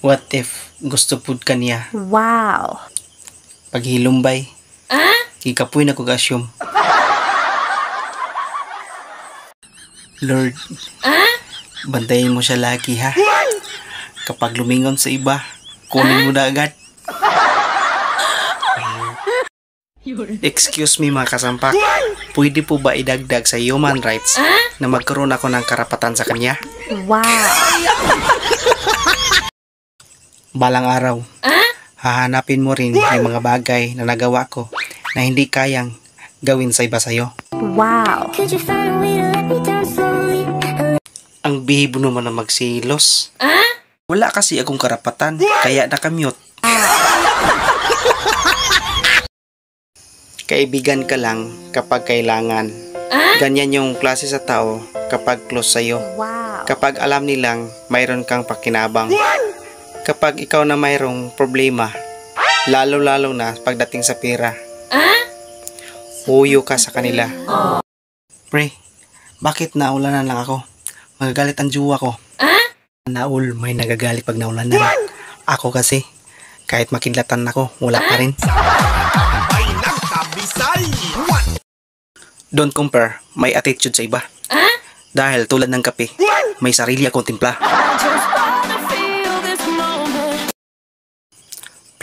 What if gusto pud kaniya? Wow. Paghilumbay. Ikapoy na kog asyum. Lord, bantayin mo siya lagi ha. Kapag lumingon sa iba, kunin mo na agad. Excuse me mga kasampak, pwede po ba idagdag sa human rights na magkaroon ako ng karapatan sa kanya? Wow. Balang araw, hahanapin mo rin yung mga bagay na nagawa ko na hindi kayang gawin sa iba sa'yo. Wow. Ang bihibo naman na magsilos. Wala kasi akong karapatan, kaya nakamute. Kaibigan ka lang kapag kailangan. Ganyan yung klase sa tao kapag close sa'yo. Wow. Kapag alam nilang mayroon kang pakinabang. Kapag ikaw na mayroong problema, lalo-lalo na pagdating sa pera. Huyo ka sa kanila. Pre, bakit naulanan lang ako? Magagalit ang jowa ko. Naul, may nagagalit pag naulanan. Ako kasi, kahit makidlatan ako, wala pa rin. Don't compare my attitude sa iba. Dahil tulad ng kape, may sarili akong timpla.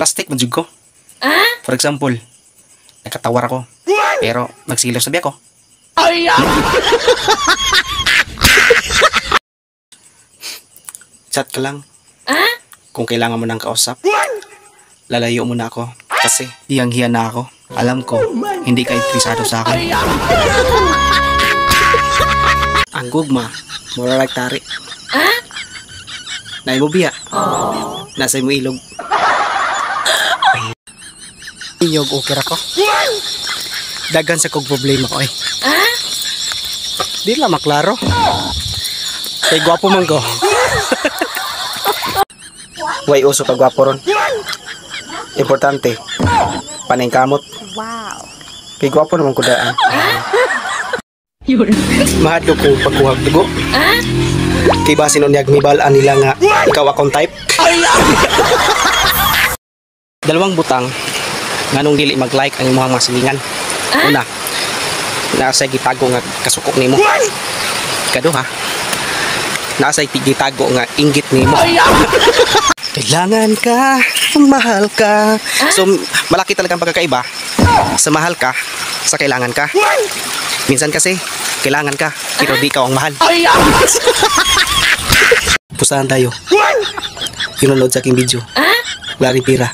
Plastic man jud ko. For example, nakatawar ako, pero nagsilos sabi ako. Chat ka lang. Kung kailangan mo ng kausap, lalayo mo na ako. Kasi hiyang-hiya na ako. Alam ko, hindi ka interesado sa akin. Ang gugma, mura like tari. Naibubiya. Nasa mo ilog. Iyog okay ra ko. Dagan sa kong problema ko eh. Di lang maklaro. Kay gwapo man ko. Way uso pag gwapo ron. Importante, panay kamot. Wow. Kay gwapo naman ko daan. Mahadlo ko pagkuhag dugo. Kay ba sinunyag mibalaan nila nga ikaw akong type. Dalawang butang nganong dili mag-like ang imong mga silingan. Una, nasa gitago nga kasukok nimo. Ikaduha, nasa gitago nga inggit nimo. Kailangan ka, mahal ka. So, malaki talaga ang pagkakaiba sa mahal ka, sa kailangan ka. Minsan kasi, kailangan ka, pero di ka ang mahal. Pusahan tayo. Pinunod sa aking video. Wala rin pira.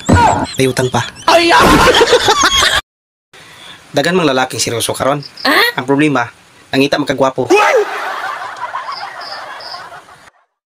May utang pa. Dagan mga lalaking seryoso karon. Ang problema, nangita magkagwapo.